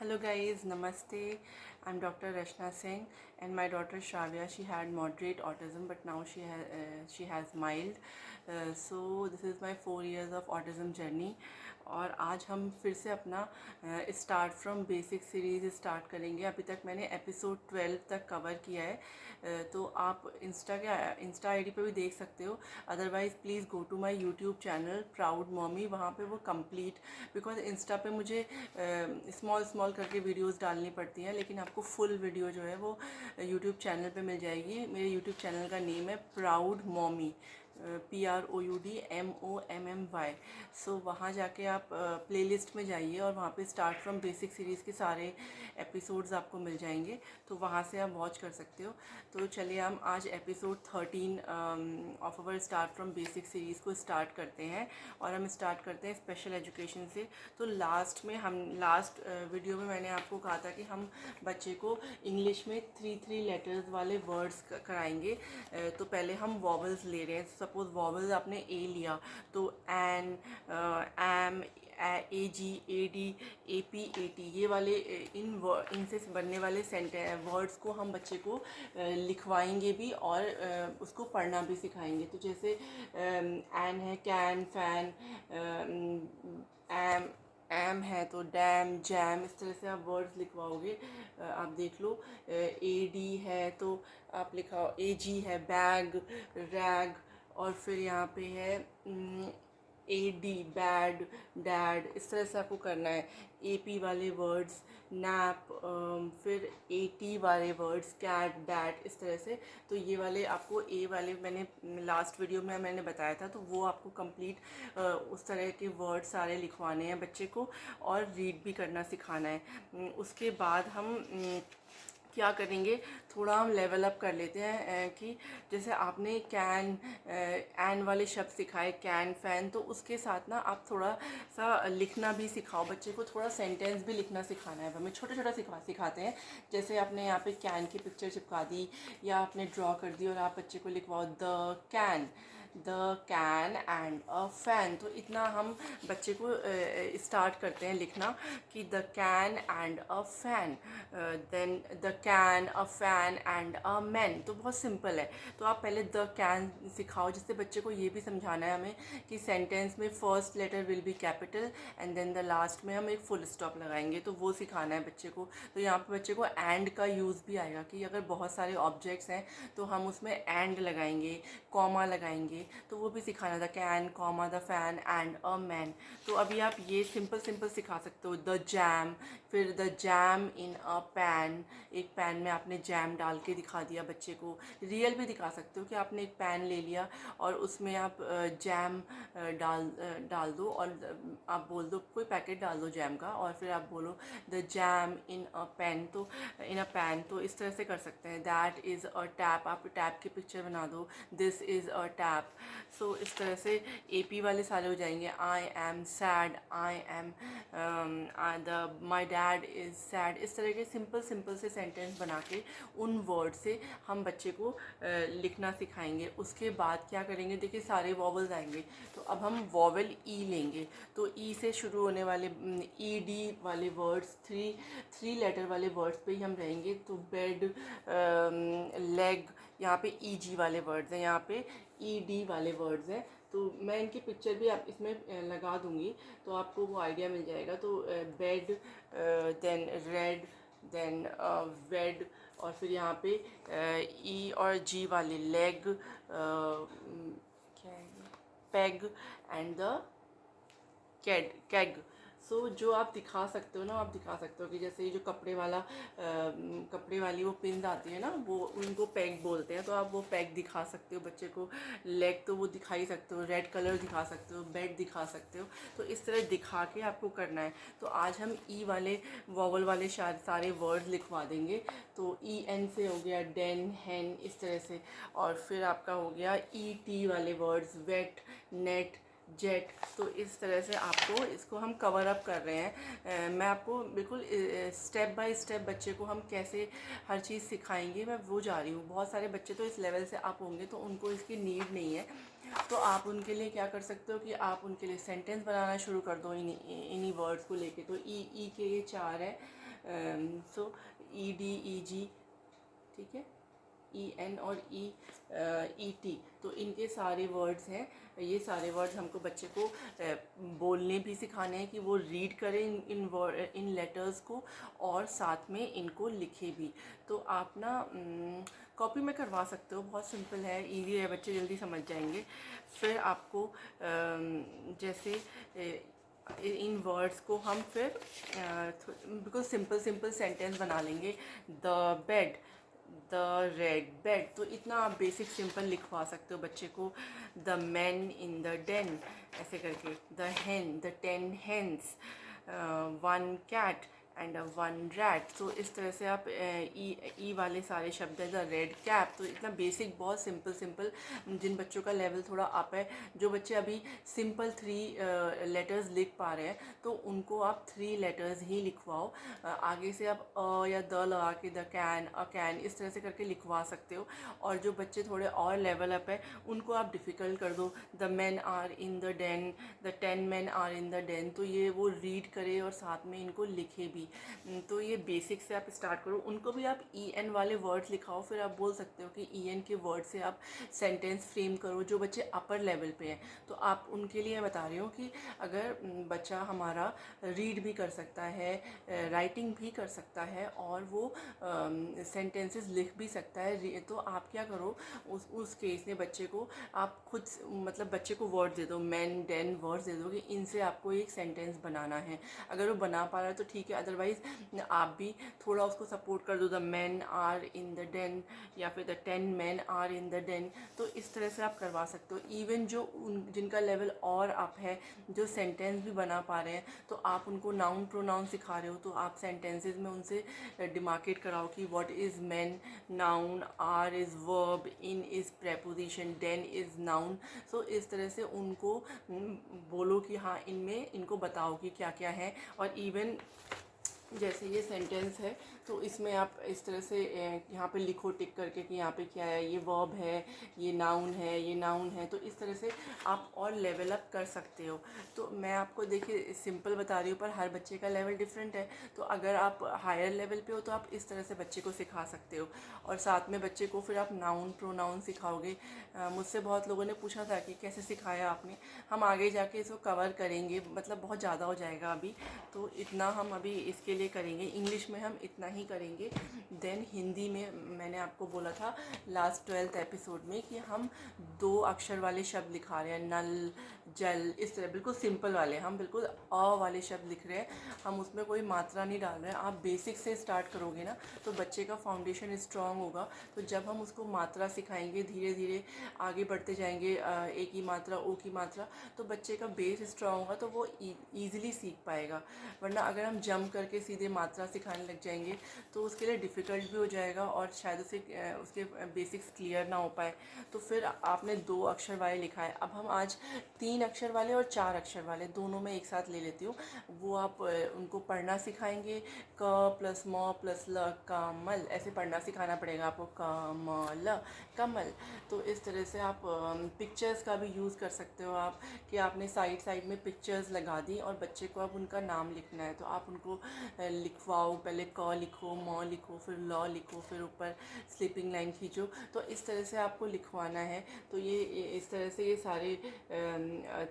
Hello guys, Namaste. I'm Dr. Rashna Singh and my daughter Shravya. She had moderate autism, but now she has mild. So this is my 4 years of autism journey. और आज हम फिर से अपना start from basic series start करेंगे। अभी तक मैंने एपिसोड 12 तक कवर किया है, तो आप इंस्टा आईडी पे भी देख सकते हो। Otherwise please go to my YouTube channel proud mommy, वहाँ पे वो कंप्लीट, बिकॉज इंस्टा पे मुझे स्मॉल स्मॉल करके वीडियोस डालनी पड़ती हैं, लेकिन आपको फुल वीडियो जो है वो यूट्यूब चैनल पे मिल जाएगी। मेरे यूट्यूब चैनल का नेम है प्राउड मॉमी, PROUDMOMMY। सो वहाँ जाके आप प्लेलिस्ट में जाइए और वहाँ पे स्टार्ट फ्रॉम बेसिक सीरीज़ के सारे एपिसोड्स आपको मिल जाएंगे, तो वहाँ से आप वॉच कर सकते हो। तो चलिए हम आज episode 13 of our start from basic series को स्टार्ट करते हैं। और हम स्टार्ट करते हैं स्पेशल एजुकेशन से। तो लास्ट वीडियो में मैंने आपको कहा था कि हम बच्चे को इंग्लिश में 3 लेटर्स वाले वर्ड्स कराएंगे। तो पहले हम वॉवल्स ले रहे हैं। सपोज वॉवल्स आपने ए लिया, तो N, M, AG, AD, AP, AT, ये वाले इनसे बनने वाले वर्ड्स को हम बच्चे को लिखवाएंगे भी और उसको पढ़ना भी सिखाएंगे। तो जैसे एन है कैन, फैन, एम है तो डैम, जैम, इस तरह से आप वर्ड्स लिखवाओगे। आप देख लो। AD है तो आप लिखाओ, AG है बैग, रैग, और फिर यहाँ पे है AD बैड, डैड, इस तरह से आपको करना है। AP वाले वर्ड्स नैप, फिर AT वाले वर्ड्स कैट, डैट, इस तरह से। तो ये वाले आपको ए वाले मैंने लास्ट वीडियो में मैंने बताया था, तो वो आपको कंप्लीट उस तरह के वर्ड सारे लिखवाने हैं बच्चे को और रीड भी करना सिखाना है। उसके बाद हम क्या करेंगे, थोड़ा हम लेवल अप कर लेते हैं कि जैसे आपने कैन, एन वाले शब्द सिखाए, कैन, फैन, तो उसके साथ ना आप थोड़ा सा लिखना भी सिखाओ बच्चे को। थोड़ा सेंटेंस भी लिखना सिखाना है हमें, छोटा छोटा सिखाते हैं। जैसे आपने यहाँ पे कैन की पिक्चर चिपका दी या आपने ड्रॉ कर दी और आप बच्चे को लिखवाओ the can and a fan. तो इतना हम बच्चे को स्टार्ट करते हैं लिखना कि the can and a fan, then the can, a fan and a man. तो बहुत सिंपल है। तो आप पहले द कैन सिखाओ, जिससे बच्चे को ये भी समझाना है हमें कि सेंटेंस में first letter will be capital and then the last में हम एक फुल स्टॉप लगाएंगे, तो वो सिखाना है बच्चे को। तो यहाँ पे बच्चे को एंड का यूज़ भी आएगा कि अगर बहुत सारे ऑब्जेक्ट्स हैं तो हम उसमें एंड लगाएंगे, कॉमा लगाएंगे, तो वो भी सिखाना था, can, comma, the fan and a man. तो अभी आप ये सिंपल सिखा सकते हो। द जैम, फिर the jam in a pan, एक पैन में आपने जैम डाल के दिखा दिया बच्चे को। रियल भी दिखा सकते हो कि आपने एक पैन ले लिया और उसमें आप जैम डाल दो और आप बोल दो, कोई पैकेट डाल दो जैम का और फिर आप बोलो the jam in a pan, तो इन अ पैन। तो इस तरह से कर सकते हैं। दैट इज़ अ टैप, आप टैप की पिक्चर बना दो, दिस इज़ अ टैप। सो इस तरह से AP वाले सारे हो जाएंगे। I am sad, I am my dad is sad. इस तरह के सिंपल से सेंटेंस बना के उन वर्ड से हम बच्चे को लिखना सिखाएंगे। उसके बाद क्या करेंगे, देखिए सारे वॉवल्स आएंगे, तो अब हम वॉवल ई लेंगे। तो ई से शुरू होने वाले ED वाले वर्ड्स, थ्री लेटर वाले वर्ड्स पे ही हम रहेंगे। तो बेड, लेग, यहाँ पे EG वाले वर्ड्स हैं, यहाँ पे ED वाले वर्ड्स हैं। तो मैं इनकी पिक्चर भी आप इसमें लगा दूंगी, तो आपको वो आइडिया मिल जाएगा। तो बेड, देन रेड, देन वेड, और फिर यहाँ पे E और G वाले लेग, क्या है, पेग एंड द कैग। सो जो आप दिखा सकते हो ना, आप दिखा सकते हो कि जैसे ये जो कपड़े वाली वो पिन आती है ना, वो उनको पैग बोलते हैं। तो आप वो पैग दिखा सकते हो बच्चे को। लेग तो वो दिखा ही सकते हो, रेड कलर दिखा सकते हो, बेड दिखा सकते हो। तो इस तरह दिखा के आपको करना है। तो आज हम ई वाले वॉवल वाले सारे वर्ड्स लिखवा देंगे। तो EN से हो गया डेन, हैन, इस तरह से। और फिर आपका हो गया ET वाले वर्ड्स, वेट, नेट, जेट। तो इस तरह से आपको इसको हम कवर अप कर रहे हैं। मैं आपको बिल्कुल स्टेप बाय स्टेप बच्चे को हम कैसे हर चीज़ सिखाएंगे, मैं वो जा रही हूँ। बहुत सारे बच्चे तो इस लेवल से आप होंगे तो उनको इसकी नीड नहीं है। तो आप उनके लिए क्या कर सकते हो कि आप उनके लिए सेंटेंस बनाना शुरू कर दो इन्हीं वर्ड्स को लेके। तो ई के ये 4 है, सो ई डी ई जी, ठीक है, ई एन और ई टी, तो इनके सारे वर्ड्स हैं। ये सारे वर्ड्स हमको बच्चे को बोलने भी सिखाने हैं कि वो रीड करें इन लेटर्स को, और साथ में इनको लिखे भी। तो आप ना कॉपी में करवा सकते हो, बहुत सिंपल है, इजी है, बच्चे जल्दी समझ जाएंगे। फिर आपको जैसे इन वर्ड्स को हम फिर बिल्कुल सिंपल सिंपल सेंटेंस बना लेंगे। The bed, the red bed, तो इतना आप बेसिक सिंपल लिखवा सकते हो बच्चे को। The man in the den, ऐसे करके। The hen, the 10 hens, one cat and one rat. तो इस तरह से आप ई वाले सारे शब्द हैं। द रेड कैप, तो इतना बेसिक, बहुत सिंपल सिंपल। जिन बच्चों का लेवल थोड़ा अप है, जो बच्चे अभी सिंपल 3 लेटर्स लिख पा रहे हैं, तो उनको आप 3 लेटर्स ही लिखवाओ। आगे से आप अ या द लगा के द कैन, अ कैन, इस तरह से करके लिखवा सकते हो। और जो बच्चे थोड़े और लेवल अप है, उनको आप डिफ़िकल्ट कर दो। The man are in the den, the 10 men are in the den, तो ये वो रीड करे और साथ में इनको लिखे भी। तो ये बेसिक से आप स्टार्ट करो। उनको भी आप ई एन वाले वर्ड्स लिखाओ, फिर आप बोल सकते हो कि ई एन के वर्ड से आप सेंटेंस फ्रेम करो। जो बच्चे अपर लेवल पे हैं, तो आप उनके लिए बता रही हूँ कि अगर बच्चा हमारा रीड भी कर सकता है, राइटिंग भी कर सकता है, और वो सेंटेंसेस लिख भी सकता है, तो आप क्या करो, उस केस में बच्चे को आप खुद मतलब बच्चे को वर्ड दे दो, मैन डेन वर्ड्स दे दो कि इनसे आपको एक सेंटेंस बनाना है। अगर वो बना पा रहा है तो ठीक है, अदरवाइज आप भी थोड़ा उसको सपोर्ट कर दो। The man are in the den, या फिर the 10 men are in the den. तो इस तरह से आप करवा सकते हो। इवन जो जिनका लेवल और अप है, जो सेंटेंस भी बना पा रहे हैं, तो आप उनको नाउन प्रोनाउन सिखा रहे हो, तो आप सेंटेंसेस में उनसे डिमार्केट कराओ कि what is man noun, are is verb, in is preposition, then is noun. So इस तरह से उनको बोलो कि हाँ, इनमें इनको बताओ कि क्या क्या है। और इवन जैसे ये सेंटेंस है, तो इसमें आप इस तरह से यहाँ पे लिखो टिक करके कि यहाँ पे क्या है, ये वर्ब है, ये नाउन है, ये नाउन है। तो इस तरह से आप और लेवल अप कर सकते हो। तो मैं आपको देखिए सिंपल बता रही हूँ, पर हर बच्चे का लेवल डिफरेंट है। तो अगर आप हायर लेवल पे हो, तो आप इस तरह से बच्चे को सिखा सकते हो। और साथ में बच्चे को फिर आप नाउन प्रोनाउन सिखाओगे। मुझसे बहुत लोगों ने पूछा था कि कैसे सिखाया आपने। हम आगे जाके इसको कवर करेंगे, मतलब बहुत ज़्यादा हो जाएगा अभी, तो इतना हम अभी इसके लिए करेंगे। इंग्लिश में हम इतना ही करेंगे। देन हिंदी में मैंने आपको बोला था लास्ट 12th एपिसोड में कि हम 2 अक्षर वाले शब्द लिखा रहे हैं, नल, जल, इस तरह बिल्कुल सिंपल वाले। हम बिल्कुल अ वाले शब्द लिख रहे हैं, हम उसमें कोई मात्रा नहीं डाल रहे हैं। आप बेसिक से स्टार्ट करोगे ना, तो बच्चे का फाउंडेशन स्ट्रांग होगा। तो जब हम उसको मात्रा सिखाएंगे, धीरे धीरे आगे बढ़ते जाएंगे, ए की मात्रा, ओ की मात्रा, तो बच्चे का बेस स्ट्रांग होगा, तो वो ईज़िली सीख पाएगा। वरना अगर हम जंप करके सीधे मात्रा सिखाने लग जाएंगे, तो उसके लिए डिफ़िकल्ट भी हो जाएगा, और शायद उसके बेसिक्स क्लियर ना हो पाए। तो फिर आपने 2 अक्षर वाले लिखा है, अब हम आज 3 अक्षर वाले और 4 अक्षर वाले दोनों में एक साथ ले लेती हूँ। वो आप उनको पढ़ना सिखाएंगे। क प्लस म प्लस ल, कमल, ऐसे पढ़ना सिखाना पड़ेगा आपको, कमल, कमल। तो इस तरह से आप पिक्चर्स का भी यूज़ कर सकते हो आप, कि आपने साइड साइड में पिक्चर्स लगा दी और बच्चे को अब उनका नाम लिखना है, तो आप उनको लिखवाओ। पहले क लिखो, म लिखो, फिर ल लिखो, फिर ऊपर स्लीपिंग लाइन खींचो। तो इस तरह से आपको लिखवाना है। तो ये इस तरह से ये सारे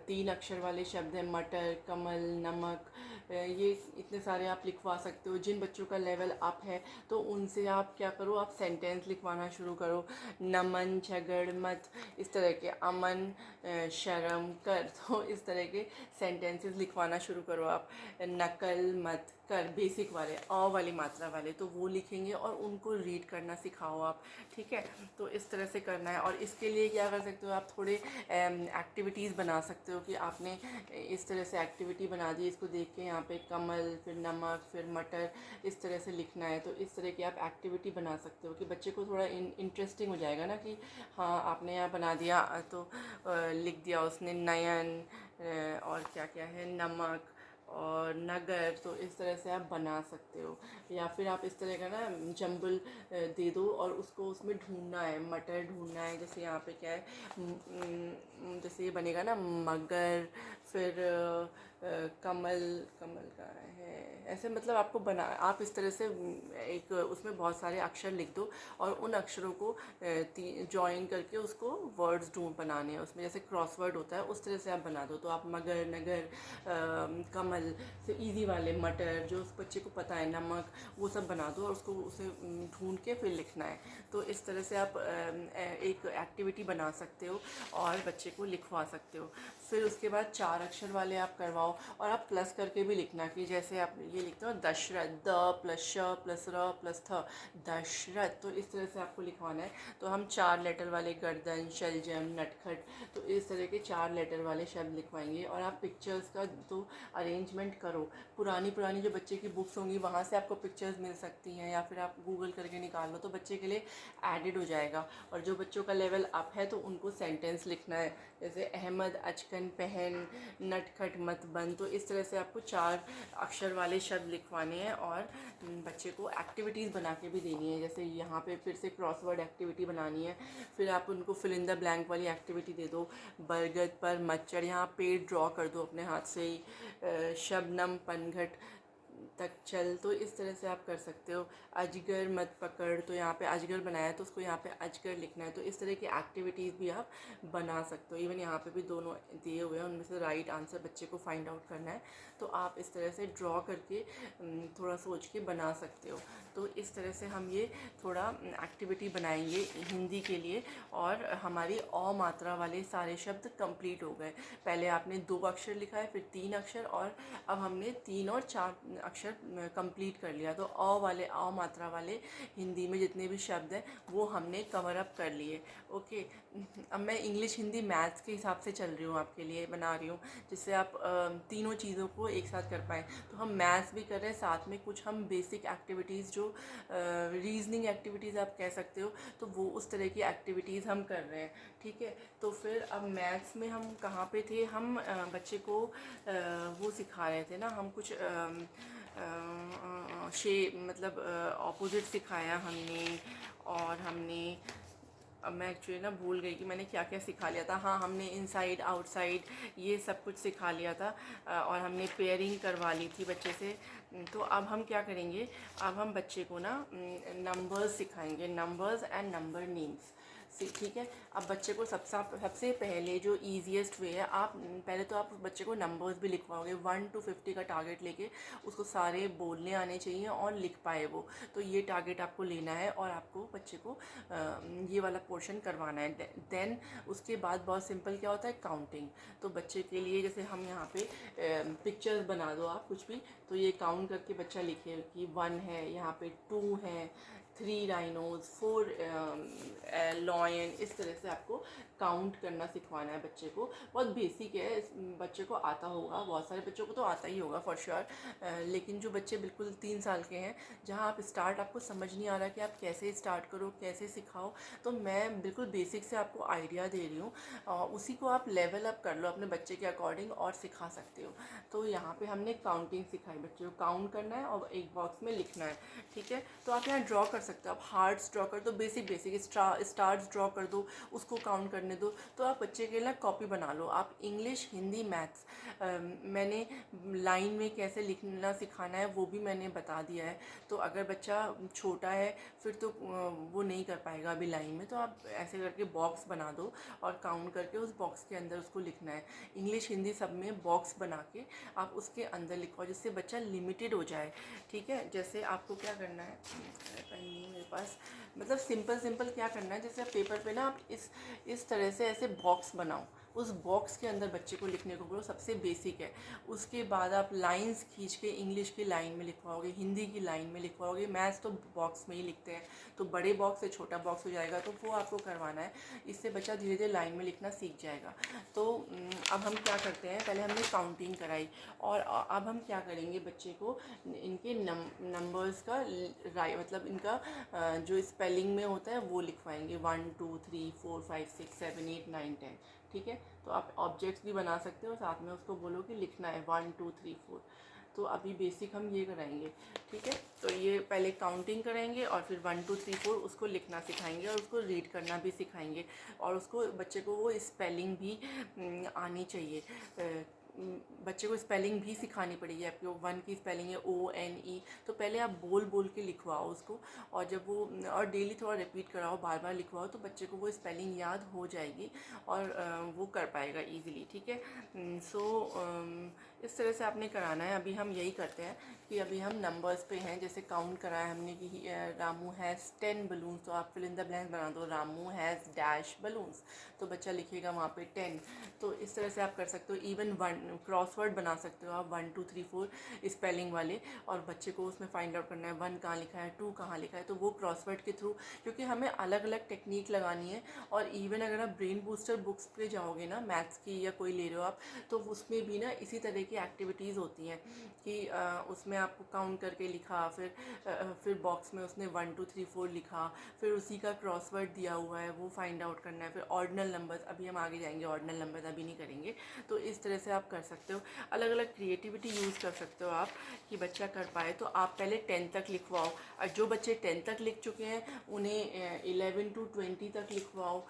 3 अक्षर वाले शब्द हैं, मटर, कमल, नमक, ये इतने सारे आप लिखवा सकते हो। जिन बच्चों का लेवल अप है, तो उनसे आप क्या करो, आप सेंटेंस लिखवाना शुरू करो। नमन झगड़ मत, इस तरह के, अमन शर्म कर, तो इस तरह के सेंटेंसेस लिखवाना शुरू करो आप। नकल मत कर, बेसिक वाले, अ वाली मात्रा वाले, तो वो लिखेंगे और उनको रीड करना सिखाओ आप। ठीक है, तो इस तरह से करना है। और इसके लिए क्या कर सकते हो, आप थोड़े एक्टिविटीज़ बना सकते हो कि आपने इस तरह से एक्टिविटी बना दी, इसको देख के यहाँ पे कमल, फिर नमक, फिर मटर, इस तरह से लिखना है। तो इस तरह की आप एक्टिविटी बना सकते हो कि बच्चे को थोड़ा इंटरेस्टिंग हो जाएगा ना, कि हाँ आपने यहाँ बना दिया, तो लिख दिया उसने नयन, और क्या क्या है, नमक और नगर। तो इस तरह से आप बना सकते हो। या फिर आप इस तरह का ना जंबल दे दो, और उसको उसमें ढूंढना है, मटर ढूंढना है। जैसे यहाँ पे क्या है, जैसे ये बनेगा ना मगर, फिर कमल, कमल का है ऐसे, मतलब आपको बना, आप इस तरह से एक उसमें बहुत सारे अक्षर लिख दो और उन अक्षरों को जॉइन करके उसको वर्ड्स ढूंढ बनाने हैं उसमें, जैसे क्रॉसवर्ड होता है उस तरह से आप बना दो। तो आप मगर, नगर, कमल से इजी वाले, मटर जो उस बच्चे को पता है, नमक, वो सब बना दो और उसको उसे ढूंढ के फिर लिखना है। तो इस तरह से आप एक एक्टिविटी बना सकते हो और बच्चे को लिखवा सकते हो। फिर उसके बाद 4 अक्षर वाले आप करवाओ और आप प्लस करके भी लिखना, कि जैसे आप ये लिखते हो दशरथ, द प्लस श प्लस र प्लस थ, दशरथ। तो इस तरह से आपको लिखवाना है। तो हम 4 लेटर वाले गर्दन, शलजम, नटखट, तो इस तरह के 4 लेटर वाले शब्द लिखवाएंगे। और आप पिक्चर्स का तो अरेंजमेंट करो, पुरानी पुरानी जो बच्चे की बुक्स होंगी वहाँ से आपको पिक्चर्स मिल सकती हैं, या फिर आप गूगल करके निकाल लो तो बच्चे के लिए एडिड हो जाएगा। और जो बच्चों का लेवल अप है तो उनको सेंटेंस लिखना है, जैसे अहमद अचकन पहन, नटखट मत बन। तो इस तरह से आपको 4 अक्षर वाले शब्द लिखवाने हैं और बच्चे को एक्टिविटीज़ बना के भी देनी है। जैसे यहाँ पे फिर से क्रॉसवर्ड एक्टिविटी बनानी है, फिर आप उनको फिल इन द ब्लैंक वाली एक्टिविटी दे दो। बरगद पर मच्छर, यहाँ पेड़ ड्रॉ कर दो अपने हाथ से ही। शबनम पनघट तक चल, तो इस तरह से आप कर सकते हो। अजगर मत पकड़, तो यहाँ पे अजगर बनाया है तो उसको यहाँ पे अजगर लिखना है। तो इस तरह की एक्टिविटीज़ भी आप बना सकते हो। इवन यहाँ पे भी दोनों दिए हुए हैं, उनमें से राइट आंसर बच्चे को फाइंड आउट करना है। तो आप इस तरह से ड्रॉ करके थोड़ा सोच के बना सकते हो। तो इस तरह से हम ये थोड़ा एक्टिविटी बनाएंगे हिंदी के लिए। और हमारी अ मात्रा वाले सारे शब्द कंप्लीट हो गए। पहले आपने 2 अक्षर लिखा है, फिर 3 अक्षर, और अब हमने 3 और 4 अक्षर कंप्लीट कर लिया। तो अ वाले, अ मात्रा वाले हिंदी में जितने भी शब्द हैं वो हमने कवर अप कर लिए। ओके, अब मैं इंग्लिश, हिंदी, मैथ्स के हिसाब से चल रही हूँ, आपके लिए बना रही हूँ, जिससे आप तीनों चीज़ों को एक साथ कर पाएँ। तो हम मैथ्स भी कर रहे हैं, साथ में कुछ हम बेसिक एक्टिविटीज़, जो रीजनिंग एक्टिविटीज़ आप कह सकते हो, तो वो उस तरह की एक्टिविटीज़ हम कर रहे हैं। ठीक है, तो फिर अब मैथ्स में हम कहाँ पे थे, हम बच्चे को वो सिखा रहे थे ना, हम कुछ मतलब ऑपोजिट सिखाया हमने। और हमने, अब मैं एक्चुअली ना भूल गई कि मैंने क्या क्या सिखा लिया था। हाँ, हमने इनसाइड आउटसाइड ये सब कुछ सिखा लिया था। और हमने पेयरिंग करवा ली थी बच्चे से। तो अब हम क्या करेंगे, अब हम बच्चे को ना नंबर्स सिखाएंगे, नंबर्स एंड नंबर नेम्स। ठीक है। अब बच्चे को सबसे पहले जो ईजीएस्ट वे है, आप पहले तो आप बच्चे को नंबर्स भी लिखवाओगे। 1 to 50 का टारगेट लेके उसको सारे बोलने आने चाहिए और लिख पाए वो। तो ये टारगेट आपको लेना है और आपको बच्चे को ये वाला पोर्शन करवाना है। देन उसके बाद बहुत सिंपल क्या होता है, काउंटिंग। तो बच्चे के लिए जैसे हम यहाँ पे पिक्चर्स बना दो आप कुछ भी, तो ये काउंट करके बच्चा लिखे कि 1 है, यहाँ पे 2 है, 3 राइनोज, 4 लॉयन। इस तरह से आपको काउंट करना सिखवाना है बच्चे को। बहुत बेसिक है, बच्चे को आता होगा, बहुत सारे बच्चों को तो आता ही होगा फॉर श्योर। लेकिन जो बच्चे बिल्कुल 3 साल के हैं, जहाँ आप स्टार्ट, आपको समझ नहीं आ रहा कि आप कैसे स्टार्ट करो, कैसे सिखाओ, तो मैं बिल्कुल बेसिक से आपको आइडिया दे रही हूँ। उसी को आप लेवल अप कर लो अपने बच्चे के अकॉर्डिंग और सिखा सकते हो। तो यहाँ पे हमने काउंटिंग सिखाई, बच्चे को काउंट करना है और एक बॉक्स में लिखना है। ठीक है, तो आप यहाँ ड्रॉ कर सकते हो, आप हार्ट्स ड्रॉ कर दो, बेसिक बेसिक स्टार्स ड्रॉ कर दो, उसको काउंट करने दो। तो आप बच्चे के लिए कॉपी बना लो। आप इंग्लिश, हिंदी, मैथ्स, मैंने लाइन में कैसे लिखना सिखाना है वो भी मैंने बता दिया है। तो अगर बच्चा छोटा है फिर तो वो नहीं कर पाएगा अभी लाइन में, तो आप ऐसे करके बॉक्स बना दो और काउंट करके उस बॉक्स के अंदर उसको लिखना है। इंग्लिश, हिंदी सब में बॉक्स बना के आप उसके अंदर लिखवाओ, जिससे बच्चा लिमिटेड हो जाए। ठीक है, जैसे आपको क्या करना है, पेन नहीं मेरे पास, मतलब सिंपल सिंपल क्या करना है, जैसे आप पेपर पे ना आप इस तरह से ऐसे बॉक्स बनाओ, उस बॉक्स के अंदर बच्चे को लिखने को बोलो, सबसे बेसिक है। उसके बाद आप लाइंस खींच के इंग्लिश की लाइन में लिखवाओगे, हिंदी की लाइन में लिखवाओगे, मैथ्स तो बॉक्स में ही लिखते हैं, तो बड़े बॉक्स से छोटा बॉक्स हो जाएगा, तो वो आपको करवाना है। इससे बच्चा धीरे धीरे लाइन में लिखना सीख जाएगा। तो अब हम क्या करते हैं, पहले हमने काउंटिंग कराई और अब हम क्या करेंगे, बच्चे को इनके नंबर्स का मतलब इनका जो स्पेलिंग में होता है वो लिखवाएंगे, 1 2 3 4 5 6 7 8 9 10। ठीक है, तो आप ऑब्जेक्ट्स भी बना सकते हो, साथ में उसको बोलो कि लिखना है 1 2 3 4। तो अभी बेसिक हम ये कराएंगे। ठीक है, तो ये पहले काउंटिंग कराएंगे और फिर 1 2 3 4 उसको लिखना सिखाएंगे और उसको रीड करना भी सिखाएंगे, और उसको बच्चे को वो स्पेलिंग भी आनी चाहिए। बच्चे को स्पेलिंग भी सिखानी पड़ेगी आपको। 1 की स्पेलिंग है ONE, तो पहले आप बोल बोल के लिखवाओ उसको, और जब वो और डेली थोड़ा रिपीट कराओ, बार बार लिखवाओ, तो बच्चे को वो स्पेलिंग याद हो जाएगी और वो कर पाएगा ईज़िली, ठीक है। सो इस तरह से आपने कराना है। अभी हम यही करते हैं कि अभी हम नंबर्स पे हैं, जैसे काउंट कराया हमने कि रामू हैज़ 10 बलून्स, तो आप फिल इन द ब्लैंक बना दो, रामू हैज़ डैश बलून्स, तो बच्चा लिखेगा वहाँ पे 10। तो इस तरह से आप कर सकते हो। इवन वन क्रॉसवर्ड बना सकते हो आप, 1 2 3 4 स्पेलिंग वाले, और बच्चे को उसमें फाइंड आउट करना है 1 कहाँ लिखा है, 2 कहाँ लिखा है, तो वो क्रॉसवर्ड के थ्रू, क्योंकि हमें अलग अलग टेक्निक लगानी है। और इवन अगर आप ब्रेन बूस्टर बुक्स पे जाओगे ना, मैथ्स की या कोई ले रहे हो आप, तो उसमें भी ना इसी तरह की एक्टिविटीज़ होती हैं कि उसमें आपको काउंट करके लिखा, फिर बॉक्स में उसने 1 2 3 4 लिखा, फिर उसी का क्रॉसवर्ड दिया हुआ है वो फाइंड आउट करना है, फिर ऑर्डिनल नंबर्स, अभी हम आगे जाएंगे, ऑर्डिनल नंबर्स अभी नहीं करेंगे। तो इस तरह से आप कर सकते हो, अलग अलग क्रिएटिविटी यूज़ कर सकते हो आप कि बच्चा कर पाए। तो आप पहले 10 तक लिखवाओ, और जो बच्चे 10 तक लिख चुके हैं उन्हें 11 to 20 तक लिखवाओ।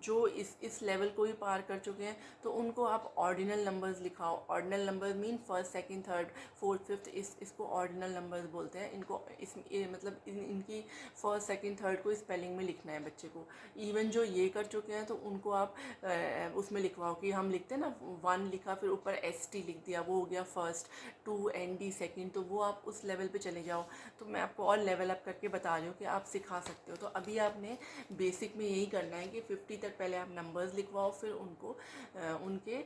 जो इस लेवल को भी पार कर चुके हैं तो उनको आप ऑर्डिनल नंबर्स लिखाओ। Ordinal numbers mean first second third fourth fifth, इसको ऑर्डिनल नंबर्स बोलते हैं। इनको मतलब इनकी फर्स्ट सेकंड थर्ड को स्पेलिंग में लिखना है बच्चे को। इवन जो ये कर चुके हैं तो उनको आप उसमें लिखवाओ कि हम लिखते हैं ना, 1 लिखा फिर ऊपर ST लिख दिया, वो हो गया फर्स्ट, 2 ND सेकंड, तो वो आप उस लेवल पे चले जाओ। तो मैं आपको और लेवल अप करके बता रही हूँ कि आप सिखा सकते हो। तो अभी आपने बेसिक में यही करना है कि 50 तक पहले आप नंबर्स लिखवाओ, फिर उनको उनके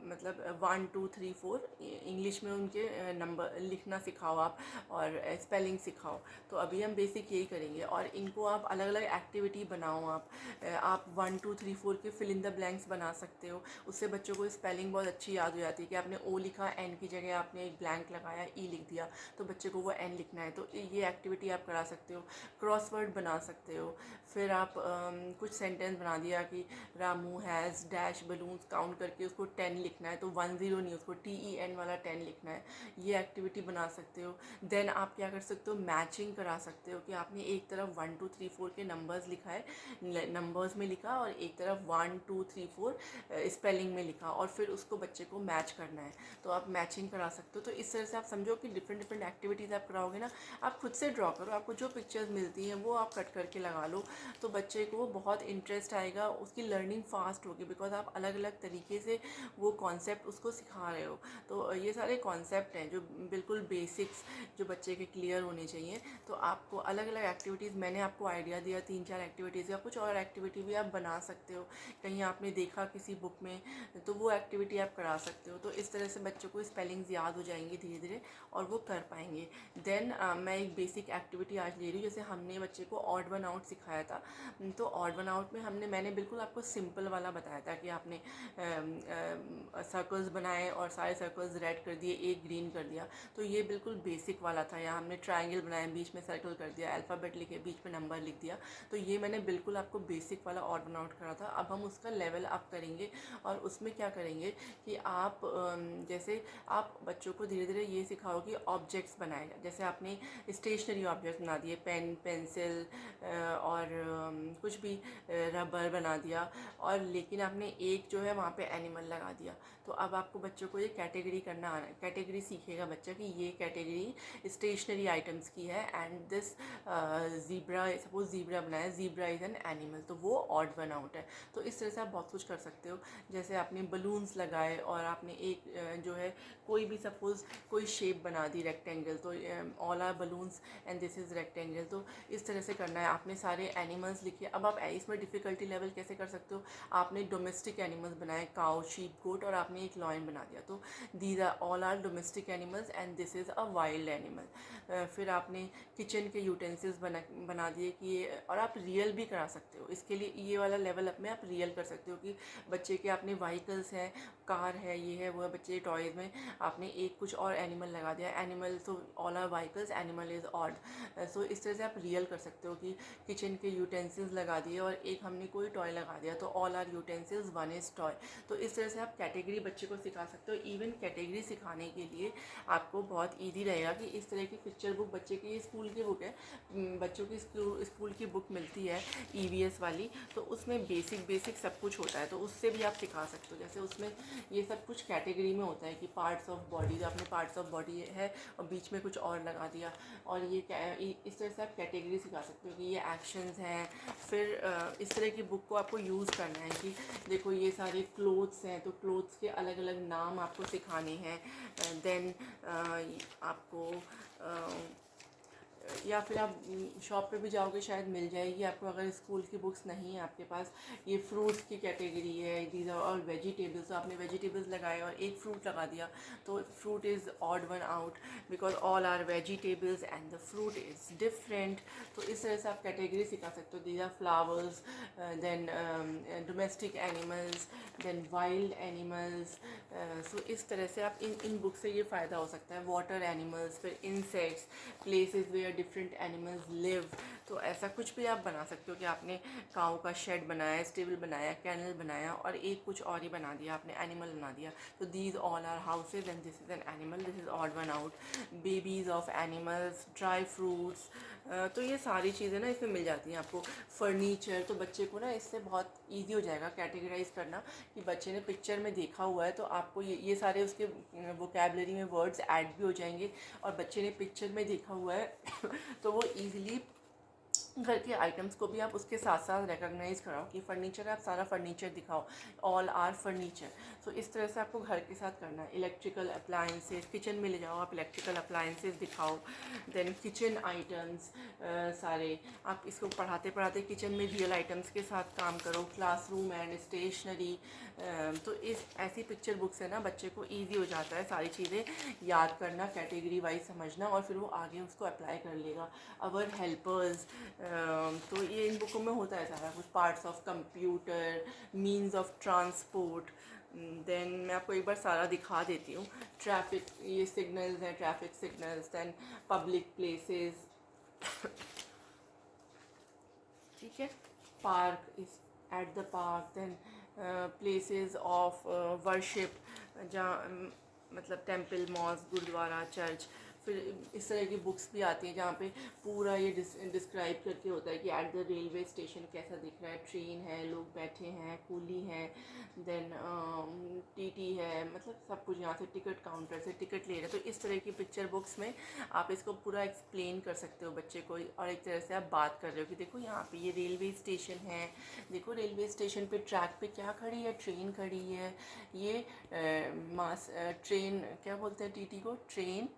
मतलब 1 2 3 4 इंग्लिश में उनके नंबर लिखना सिखाओ आप, और स्पेलिंग सिखाओ। तो अभी हम बेसिक यही करेंगे, और इनको आप अलग अलग एक्टिविटी बनाओ। आप 1 2 3 4 के फिल इन द ब्लैंक्स बना सकते हो, उससे बच्चों को स्पेलिंग बहुत अच्छी याद हो जाती है कि आपने O लिखा, N की जगह आपने एक ब्लैंक लगाया, E लिख दिया, तो बच्चे को वो N लिखना है। तो ये एक्टिविटी आप करा सकते हो। क्रॉसवर्ड बना सकते हो। फिर आप कुछ सेंटेंस बना दिया कि Ramu has dash balloons, count करके उसको 10 लिखना है, तो 1 0 नहीं, उसको TEN वाला 10 लिखना है। ये एक्टिविटी बना सकते हो। देन आप क्या कर सकते हो, मैचिंग करा सकते हो कि आपने एक तरफ 1 2 3 4 के नंबर्स लिखा है, नंबर्स में लिखा, और एक तरफ 1 2 3 4 स्पेलिंग में लिखा, और फिर उसको बच्चे को मैच करना है, तो आप मैचिंग करा सकते हो। तो इस तरह से आप समझो कि डिफरेंट डिफरेंट एक्टिविटीज़ आप कराओगे ना। आप खुद से ड्रॉ करो, आपको जो पिक्चर्स मिलती हैं वो आप कट करके लगा लो, तो बच्चे को बहुत इंटरेस्ट आएगा, उसकी लर्निंग फास्ट होगी, बिकॉज आप अलग अलग तरीके से वो कॉन्सेप्ट उसको सिखा रहे हो। तो ये सारे कॉन्सेप्ट हैं जो बिल्कुल बेसिक्स जो बच्चे के क्लियर होने चाहिए। तो आपको अलग अलग एक्टिविटीज़, मैंने आपको आइडिया दिया 3 4 एक्टिविटीज़, या कुछ और एक्टिविटी भी आप बना सकते हो, कहीं आपने देखा किसी बुक में तो वो एक्टिविटी आप करा सकते हो। तो इस तरह से बच्चों को स्पेलिंग्स याद हो जाएंगी धीरे धीरे, और वो कर पाएंगे। देन मैं एक बेसिक एक्टिविटी आज ले रही हूँ, जैसे हमने बच्चे को ऑड वन आउट सिखाया था, तो ऑड वन आउट में मैंने बिल्कुल आपको सिंपल वाला बताया था कि आपने सर्कल्स बनाए और सारे सर्कल्स रेड कर दिए, एक ग्रीन कर दिया, तो ये बिल्कुल बेसिक वाला था। या हमने ट्रायंगल बनाया, बीच में सर्कल कर दिया, अल्फ़ाबेट लिखे, बीच में नंबर लिख दिया, तो ये मैंने बिल्कुल आपको बेसिक वाला ऑड वन आउट करा था। अब हम उसका लेवल अप करेंगे, और उसमें क्या करेंगे कि आप जैसे आप बच्चों को धीरे धीरे ये सिखाओ कि ऑब्जेक्ट्स बनाएगा, जैसे आपने स्टेशनरी ऑब्जेक्ट्स बना दिए, पेन पेंसिल और कुछ भी रबर बना दिया, और लेकिन आपने एक जो है वहाँ पे एनिमल लगा दिया। तो अब आपको बच्चों को ये कैटेगरी करना आना है, कैटेगरी सीखेगा बच्चा कि ये कैटेगरी स्टेशनरी आइटम्स की है, and this zebra, suppose zebra बनाया, ज़ीब्रा इज़ एन एनिमल, तो वो ऑड वन आउट है। तो इस तरह से आप बहुत कुछ कर सकते हो। जैसे आपने बलून्स लगाए और आपने एक जो है कोई भी सपोज़ कोई शेप बना दी रेक्टेंगल, तो all are balloons and this is rectangle, तो इस तरह से करना है। आपने सारे एनिमल्स लिखे। अब आप इसमें डिफ़िकल्टी लेवल कैसे कर सकते हो, आपने डोमेस्टिक एनिमल्स बनाए, काउ शीप गोट, और आपने एक लॉयन बना दिया, तो these are all are domestic animals and this is a wild animal. फिर आपने किचन के यूटेंसिल्स बना दिए कि ये, और आप रियल भी करा सकते हो। इसके लिए ये वाला लेवल अप में आप रियल कर सकते हो कि बच्चे के आपने व्हीकल्स हैं, कार है, ये है वो है, बच्चे टॉयज़ में आपने एक कुछ और एनिमल लगा दिया, एनिमल, तो all are vehicles, animal is odd. So इस तरह से आप रियल कर सकते हो कि किचन के यूटेंसिल्स लगा दिए और एक हमने कोई टॉय लगा दिया, तो all are utensils, 1 is toy. तो इस तरह से आप कैटेगरी कैटेगरी बच्चे को सिखा सकते हो। इवन कैटेगरी सिखाने के लिए आपको बहुत ईजी रहेगा कि इस तरह की पिक्चर बुक, बच्चे की स्कूल की बुक है, बच्चों की स्कूल की बुक मिलती है EVS वाली, तो उसमें बेसिक सब कुछ होता है, तो उससे भी आप सिखा सकते हो। जैसे उसमें ये सब कुछ कैटेगरी में होता है कि पार्ट्स ऑफ बॉडी, जो आपने पार्ट्स ऑफ बॉडी है और बीच में कुछ और लगा दिया, और ये इस तरह से आप कैटेगरी सिखा सकते हो कि ये एक्शंस हैं। फिर इस तरह की बुक को आपको यूज़ करना है कि देखो ये सारे क्लोथ्स हैं, तो क्लोथ्स के अलग अलग नाम आपको सिखाने हैं। देन आपको या फिर आप शॉप पे भी जाओगे शायद मिल जाएगी आपको, अगर स्कूल की बुक्स नहीं है आपके पास। ये फ्रूट्स की कैटेगरी है, दीज आर ऑल वेजिटेबल्स, तो आपने वेजिटेबल्स लगाए और एक फ्रूट लगा दिया, तो fruit is odd one out because all are vegetables and the fruit is different. तो इस तरह से आप कैटेगरी सिखा सकते हो। These are flowers, then domestic animals, then wild animals. So इस तरह से आप इन बुक से ये फ़ायदा हो सकता है। वाटर एनिमल्स, फिर insects, places where different animals live. तो ऐसा कुछ भी आप बना सकते हो कि आपने काऊ का शेड बनाया, स्टेबल बनाया, कैनल बनाया, और एक कुछ और ही बना दिया, आपने एनिमल बना दिया। तो these all are houses and this is an animal, this is odd one out. Babies of animals, dry fruits, तो ये सारी चीज़ें ना इसमें मिल जाती हैं आपको। फर्नीचर, तो बच्चे को ना इससे बहुत ईजी हो जाएगा कैटेगराइज करना कि बच्चे ने पिक्चर में देखा हुआ है, तो आपको ये सारे उसके वोकैबलरी में वर्ड्स ऐड भी हो जाएंगे, और बच्चे ने पिक्चर में देखा हुआ है तो वो ईज़िली घर के आइटम्स को भी आप उसके साथ साथ रिकॉग्नाइज कराओ कि फर्नीचर है, आप सारा फर्नीचर दिखाओ, ऑल आर फर्नीचर। सो इस तरह से आपको घर के साथ करना है। इलेक्ट्रिकल अप्लायंसेस, किचन में ले जाओ, आप इलेक्ट्रिकल अप्लायंसेस दिखाओ। देन किचन आइटम्स सारे, आप इसको पढ़ाते पढ़ाते किचन में रियल आइटम्स के साथ काम करो। क्लासरूम एंड स्टेशनरी, तो इस ऐसी पिक्चर बुक से ना बच्चे को ईजी हो जाता है सारी चीज़ें याद करना, कैटेगरी वाइज समझना, और फिर वो आगे उसको अप्लाई कर लेगा। अवर हेल्पर्स, तो ये इन बुकों में होता है सारा कुछ। Parts of computer, means of transport. Then मैं आपको एक बार सारा दिखा देती हूँ। ट्रैफिक, ये सिग्नल्स हैं, traffic signals. Then public places, ठीक है। Park is at the park. Then places of worship, जहाँ मतलब टेम्पल, मॉस्क, गुरुद्वारा, चर्च। फिर इस तरह की बुक्स भी आती हैं जहाँ पे पूरा ये डिस्क्राइब करके होता है कि एट द रेलवे स्टेशन कैसा दिख रहा है, ट्रेन है, लोग बैठे हैं, कूली है, देन टीटी है, मतलब सब कुछ। यहाँ से टिकट काउंटर से टिकट ले रहे हैं। तो इस तरह की पिक्चर बुक्स में आप इसको पूरा एक्सप्लेन कर सकते हो बच्चे को, और एक तरह से आप बात कर रहे हो कि देखो यहाँ पे ये रेलवे स्टेशन है, देखो रेलवे स्टेशन पे ट्रैक पे क्या खड़ी है, ट्रेन खड़ी है। ये मास ट्रेन क्या बोलते हैं टीटी को, ट्रेन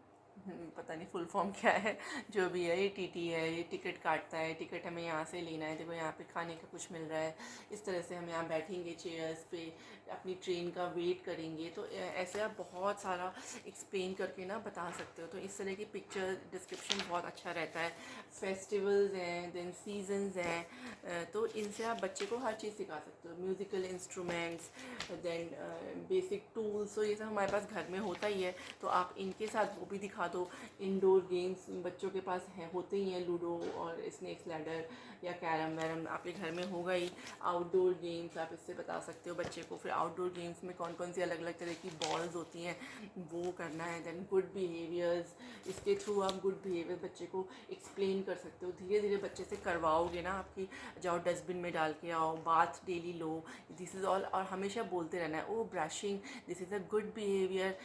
पता नहीं फुल फॉर्म क्या है, जो भी है ये टीटी है, ये टिकट काटता है, टिकट हमें यहाँ से लेना है, देखो यहाँ पे खाने का कुछ मिल रहा है। इस तरह से हम यहाँ बैठेंगे चेयर्स पे, अपनी ट्रेन का वेट करेंगे। तो ऐसे आप बहुत सारा एक्सप्लेन करके ना बता सकते हो। तो इस तरह की पिक्चर डिस्क्रिप्शन बहुत अच्छा रहता है। फेस्टिवल्स हैं, देन सीजन्स हैं, तो इनसे आप बच्चे को हर चीज़ सिखा सकते हो। Musical instruments, then basic tools, तो ये सब हमारे पास घर में होता ही है, तो आप इनके साथ वो भी दिखा दो। इंडोर गेम्स बच्चों के पास हैं, होते ही हैं, लूडो और स्नेक्स लैडर या कैरम वैरम आपके घर में होगा ही। आउटडोर गेम्स आप इससे बता सकते हो बच्चे को। फिर आउटडोर गेम्स में कौन कौन सी अलग अलग तरह की बॉल्स होती हैं वो करना है। देन गुड बिहेवियर्स, इसके थ्रू आप गुड बिहेवियर बच्चे को एक्सप्लेन कर सकते हो। धीरे धीरे बच्चे से करवाओगे ना, आपकी जाओ डस्टबिन में डाल के आओ, बाथ डेली लो, दिस इज़ ऑल। और हमेशा बोलते रहना है, oh brushing, this is a good behaviour,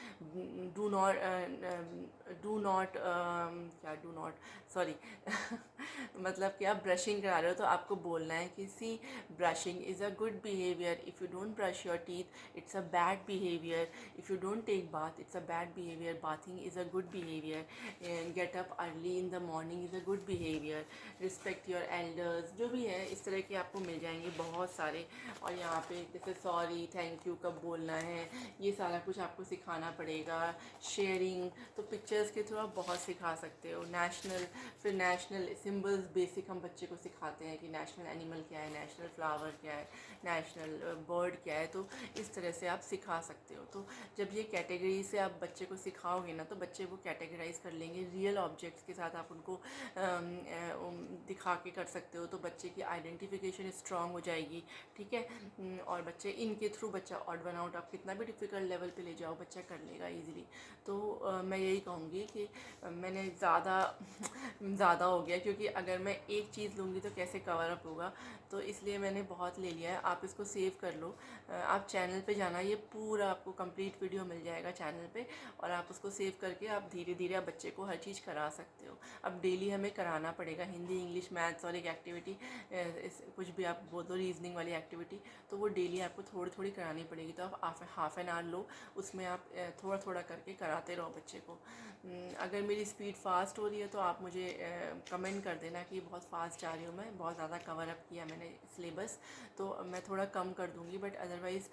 do not sorry मतलब कि आप ब्रशिंग करा रहे हो तो आपको बोलना है कि see brushing is a good behaviour, if you don't brush your teeth it's a bad behaviour, if you don't take bath it's a bad behaviour, bathing is a good behaviour, get up early in the morning is a good behaviour, respect your elders, जो भी है इस तरह के आपको मिल जाएंगे बहुत सारे। और यहाँ पे जैसे सॉरी, थैंक यू कब बोलना है, ये सारा कुछ आपको सिखाना पड़ेगा। शेयरिंग, तो पिक्चर्स के थ्रू आप बहुत सिखा सकते हो। नेशनल, फिर नेशनल सिंबल्स बेसिक हम बच्चे को सिखाते हैं कि नेशनल एनिमल क्या है, नेशनल फ्लावर क्या है, नेशनल बर्ड क्या है। तो इस तरह से आप सिखा सकते हो। तो जब ये कैटेगरी से आप बच्चे को सिखाओगे ना, तो बच्चे वो कैटेगराइज कर लेंगे। रियल ऑब्जेक्ट्स के साथ आप उनको दिखा के कर सकते हो, तो बच्चे की आइडेंटिफिकेशन स्ट्रांग हो जाएगी। ठीक है। और बच्चे इनके थ्रू बच्चा ऑड वन आउट आप कितना भी डिफ़िकल्ट लेवल पे ले जाओ, बच्चा कर लेगा इजीली। तो मैं यही कहूँगी कि मैंने ज़्यादा हो गया, क्योंकि अगर मैं एक चीज़ लूँगी तो कैसे कवर अप होगा, तो इसलिए मैंने बहुत ले लिया है। आप इसको सेव कर लो। आप चैनल पे जाना, ये पूरा आपको कंप्लीट वीडियो मिल जाएगा चैनल पे, और आप उसको सेव करके आप धीरे धीरे आप बच्चे को हर चीज़ करा सकते हो। अब डेली हमें कराना पड़ेगा हिंदी, इंग्लिश, मैथ्स और एक एक्टिविटी, कुछ भी आप बोल दो, रीजनिंग वाली एक्टिविटी, तो वो डेली आपको थोड़ी थोड़ी करानी पड़ेगी। तो आप हाफ एन आवर लो, उसमें आप थोड़ा थोड़ा करके कराते रहो बच्चे को। अगर मेरी स्पीड फास्ट हो रही है तो आप मुझे कमेंट कर देना कि बहुत फास्ट जा रही हूँ, मैं बहुत ज़्यादा कवर अप किया मैंने सिलेबस, तो मैं थोड़ा कम कर दूँगी। बट अदरवाइज़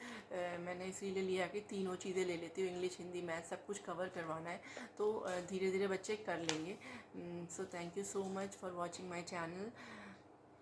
मैंने इसीलिए लिया कि तीनों चीज़ें ले लेती हूँ, इंग्लिश, हिंदी, मैथ, सब कुछ कवर करवाना है, तो धीरे धीरे बच्चे कर लेंगे। So thank you so much for watching my channel.